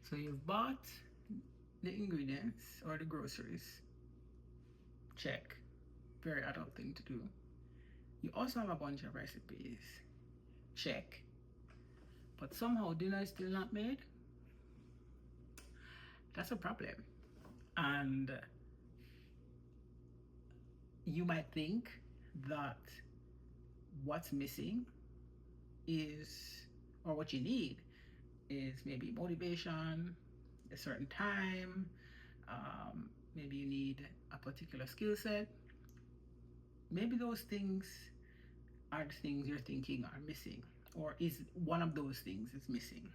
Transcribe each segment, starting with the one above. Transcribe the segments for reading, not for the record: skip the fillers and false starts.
So you've bought the ingredients or the groceries. Check. Very adult thing to do. You also have a bunch of recipes. Check. But somehow dinner is still not made. That's a problem. And you might think that what's missing is, or what you need is maybe motivation, a certain time, maybe you need a particular skill set. Maybe those things are the things you're thinking are missing, or is one of those things is missing.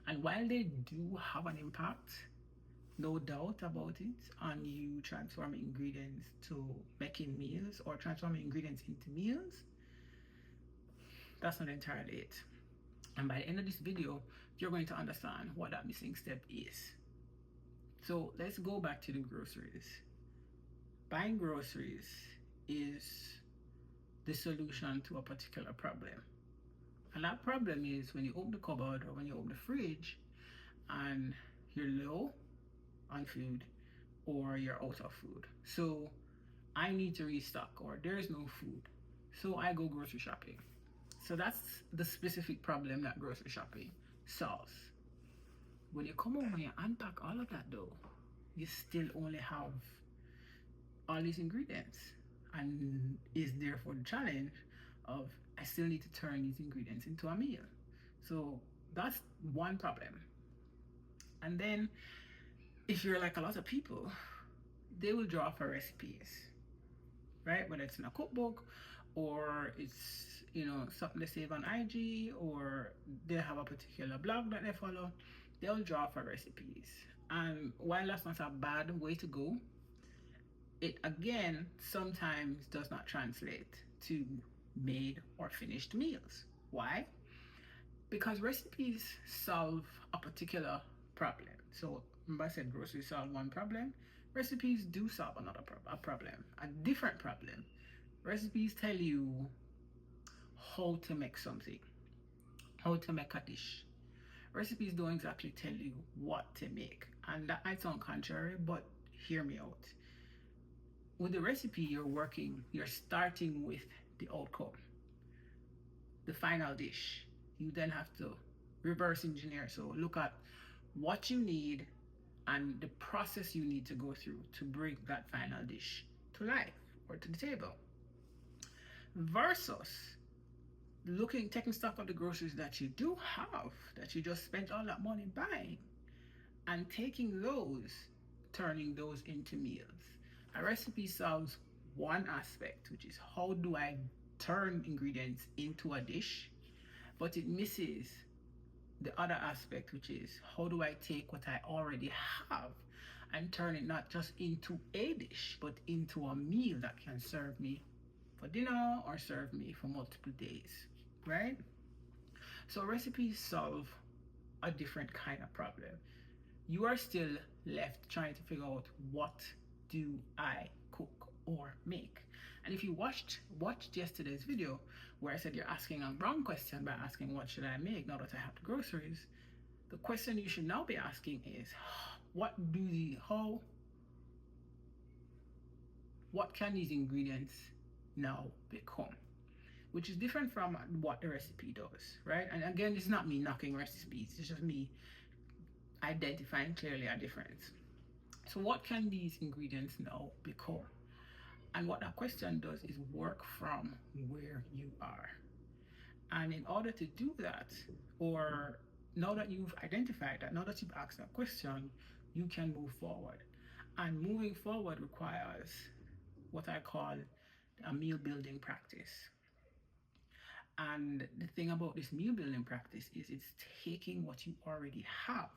And while they do have an impact, no doubt about it, on you transforming ingredients to making meals or transforming ingredients into meals, that's not entirely it. And by the end of this video, you're going to understand what that missing step is. So let's go back to the groceries. Buying groceries is the solution to a particular problem. And that problem is when you open the cupboard or when you open the fridge and you're low on food or you're out of food. So I need to restock or there's no food. So I go grocery shopping. So that's the specific problem that grocery shopping solves. When you come home and you unpack all of that though, you still only have all these ingredients. And is therefore the challenge of I still need to turn these ingredients into a meal. So that's one problem. And then if you're like a lot of people, they will draw for recipes, right? Whether it's in a cookbook or it's something they save on IG or they have a particular blog that they follow, they'll draw for recipes. And while that's not a bad way to go, it again sometimes does not translate to made or finished meals. Why? Because recipes solve a particular problem. So remember I said groceries solve one problem. Recipes do solve another problem, a different problem. Recipes tell you how to make something, how to make a dish. Recipes don't exactly tell you what to make. And that might sound contrary, but hear me out. With the recipe, you're starting with the outcome, the final dish. You then have to reverse engineer. So look at what you need and the process you need to go through to bring that final dish to life or to the table. Versus taking stock of the groceries that you do have, that you just spent all that money buying, and taking those, turning those into meals. A recipe solves one aspect, which is how do I turn ingredients into a dish, but it misses the other aspect, which is how do I take what I already have and turn it not just into a dish, but into a meal that can serve me for dinner or serve me for multiple days, right? So recipes solve a different kind of problem. You are still left trying to figure out what do I cook or make. And if you watched yesterday's video where I said you're asking a wrong question by asking what should I make now that I have the groceries, the question you should now be asking is what can these ingredients now become? Which is different from what the recipe does, right? And again, it's not me knocking recipes, it's just me identifying clearly a difference. So what can these ingredients now become? And what that question does is work from where you are. And in order to do that, or now that you've identified that, now that you've asked that question, you can move forward. And moving forward requires what I call a meal building practice. And the thing about this meal building practice is it's taking what you already have,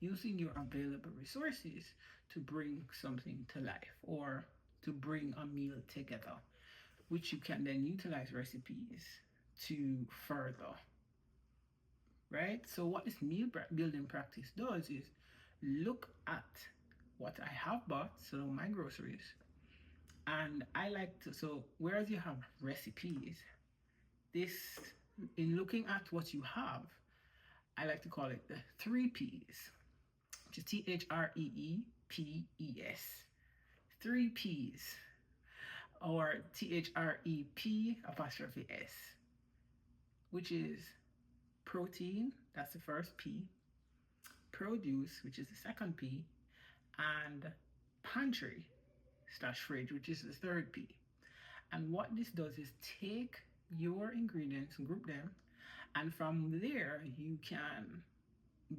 using your available resources to bring something to life or to bring a meal together, which you can then utilize recipes to further, right? So what this meal building practice does is look at what I have bought, so my groceries, and I like to, so whereas you have recipes, this, in looking at what you have, I like to call it the 3 P's. which is THREEPES. Three P's, or THREP''S, which is protein, that's the first P, produce, which is the second P, and pantry slash fridge, which is the third P. And what this does is take your ingredients, group them, and from there you can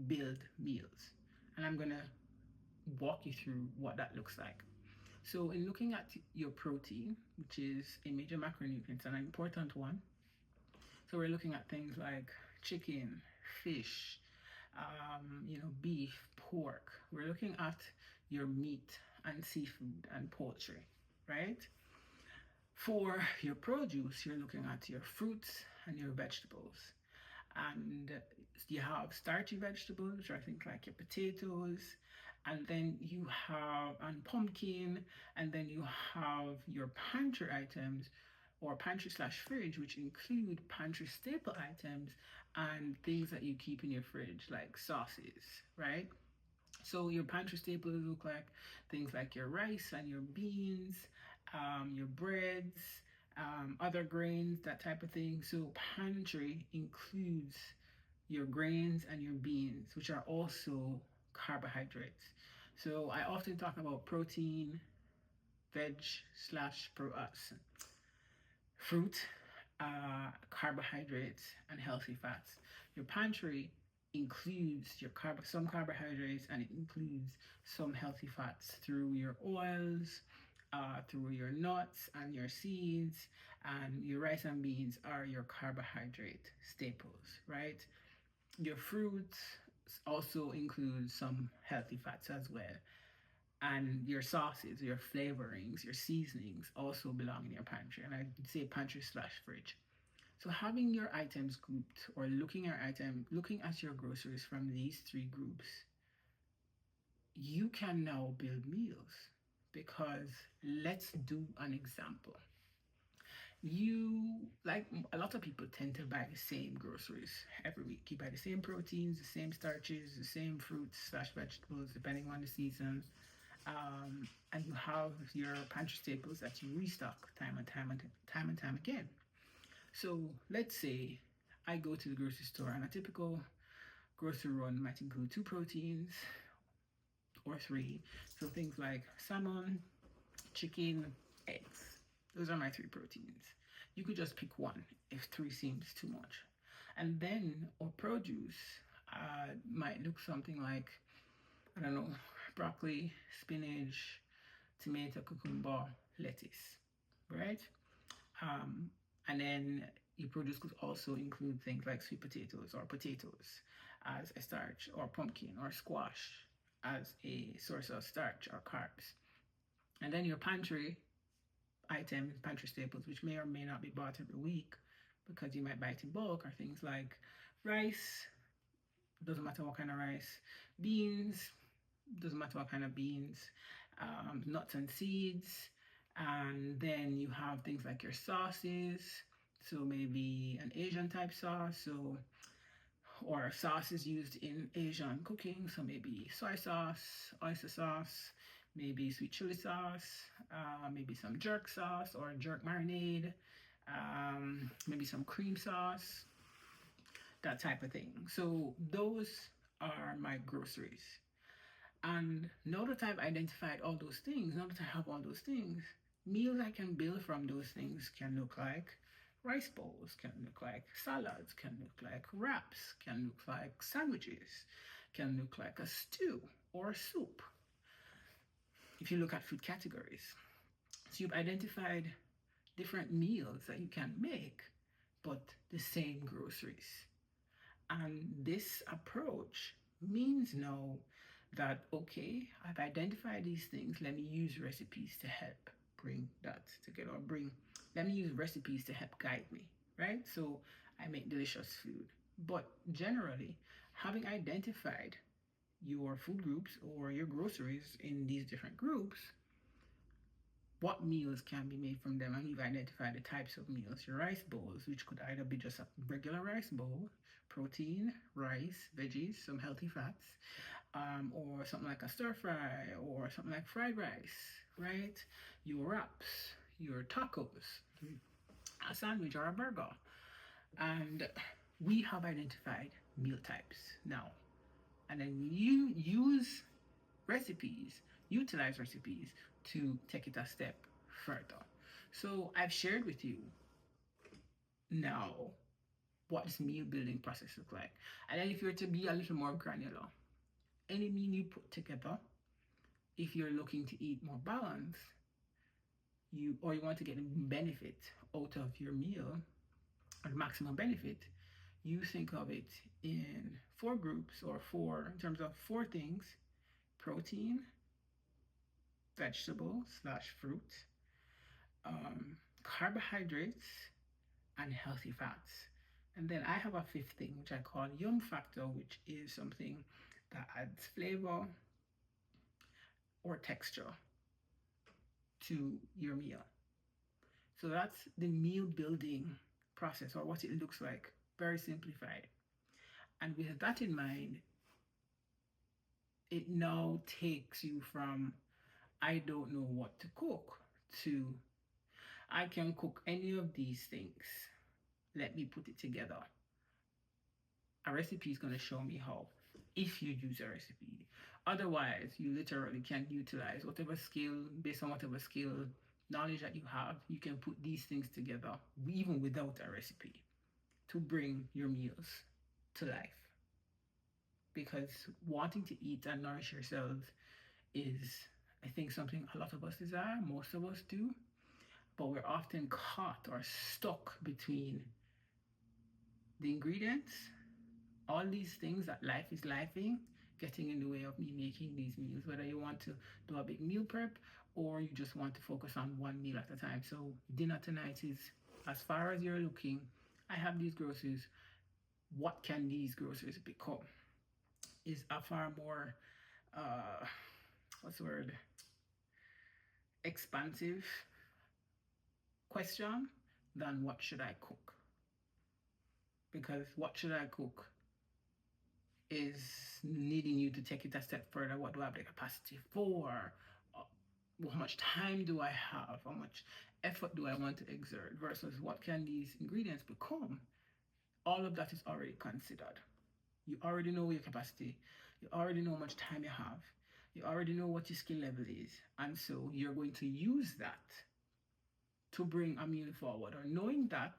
build meals. And I'm gonna walk you through what that looks like. So in looking at your protein, which is a major macronutrient and an important one, so we're looking at things like chicken, fish, beef, pork. We're looking at your meat and seafood and poultry, right? For your produce, you're looking at your fruits and your vegetables. And you have starchy vegetables, which are things like your potatoes, and then you have and pumpkin, and then you have your pantry items or pantry slash fridge, which include pantry staple items and things that you keep in your fridge, like sauces, right? So your pantry staples look like things like your rice and your beans, your breads, other grains, that type of thing. So pantry includes your grains and your beans, which are also carbohydrates. So I often talk about protein, veg slash fruit, carbohydrates, and healthy fats. Your pantry includes some carbohydrates, and it includes some healthy fats through your oils, through your nuts and your seeds, and your rice and beans are your carbohydrate staples, right? Your fruits also include some healthy fats as well. And your sauces, your flavorings, your seasonings also belong in your pantry. And I'd say pantry slash fridge. So having your items grouped or looking at your groceries from these three groups, you can now build meals. Because let's do an example. You, like a lot of people, tend to buy the same groceries every week. You buy the same proteins, the same starches, the same fruits slash vegetables, depending on the season. And you have your pantry staples that you restock time and time again. So let's say I go to the grocery store, and a typical grocery run might include 2 proteins or 3. So things like salmon, chicken, eggs. Those are my 3 proteins. You could just pick one if 3 seems too much. And then our produce might look something like, I don't know, broccoli, spinach, tomato, cucumber, lettuce, right? And then your produce could also include things like sweet potatoes or potatoes as a starch, or pumpkin or squash as a source of starch or carbs. And then your pantry items, pantry staples, which may or may not be bought every week because you might buy it in bulk, are things like rice, doesn't matter what kind of rice, beans, doesn't matter what kind of beans, nuts and seeds, and then you have things like your sauces, so maybe an Asian type sauce, or sauces used in Asian cooking, so maybe soy sauce, oyster sauce, maybe sweet chili sauce, maybe some jerk sauce or jerk marinade, maybe some cream sauce, that type of thing. So those are my groceries. And now that I've identified all those things, now that I have all those things, meals I can build from those things can look like rice bowls, can look like salads, can look like wraps, can look like sandwiches, can look like a stew or a soup. If you look at food categories, so you've identified different meals that you can make, but the same groceries. And this approach means now that, okay, I've identified these things, let me use recipes to help bring that together, let me use recipes to help guide me, right? So I make delicious food. But generally, having identified your food groups or your groceries in these different groups, what meals can be made from them, and we've identified the types of meals. Your rice bowls, which could either be just a regular rice bowl, protein, rice, veggies, some healthy fats, or something like a stir fry, or something like fried rice, right? Your wraps, your tacos, a sandwich or a burger. And we have identified meal types now. And then you use recipes, utilize recipes to take it a step further. So I've shared with you now what this meal building process looks like. And then if you're to be a little more granular, any meal you put together, if you're looking to eat more balanced, you want to get the benefit out of your meal, or the maximum benefit, you think of it in four groups, or four, in terms of four things: protein, vegetable slash fruit, carbohydrates, and healthy fats. And then I have a fifth thing, which I call yum factor, which is something that adds flavor or texture to your meal. So that's the meal building process, or what it looks like, very simplified. And with that in mind, it now takes you from I don't know what to cook to I can cook any of these things. Let me put it together. A recipe is going to show me how, if you use a recipe. Otherwise, you literally can utilize whatever skill, based on whatever skill, knowledge that you have, you can put these things together, even without a recipe, to bring your meals to life. Because wanting to eat and nourish yourselves is, I think, something a lot of us desire, most of us do, but we're often caught or stuck between the ingredients, all these things that life is lifing, getting in the way of me making these meals, whether you want to do a big meal prep or you just want to focus on one meal at a time. So dinner tonight is, as far as you're looking, I have these groceries. What can these groceries become? Is a far more, what's the word, expansive question than what should I cook? Because what should I cook is needing you to take it a step further. What do I have the capacity for? How much time do I have? How much effort do I want to exert? Versus what can these ingredients become? All of that is already considered. You already know your capacity. You already know how much time you have. You already know what your skill level is. And so you're going to use that to bring a meal forward. Or knowing that,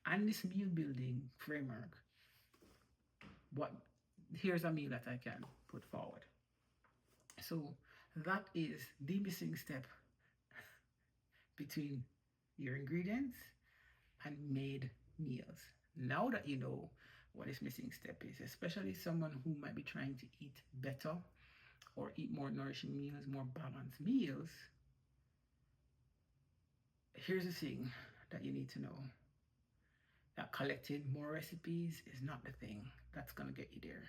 and this meal building framework, what here's a meal that I can put forward. So that is the missing step between your ingredients and made meals. Now that you know what this missing step is, especially someone who might be trying to eat better or eat more nourishing meals, more balanced meals, here's the thing that you need to know: that collecting more recipes is not the thing that's going to get you there.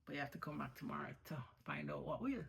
But you have to come back tomorrow to find out what will.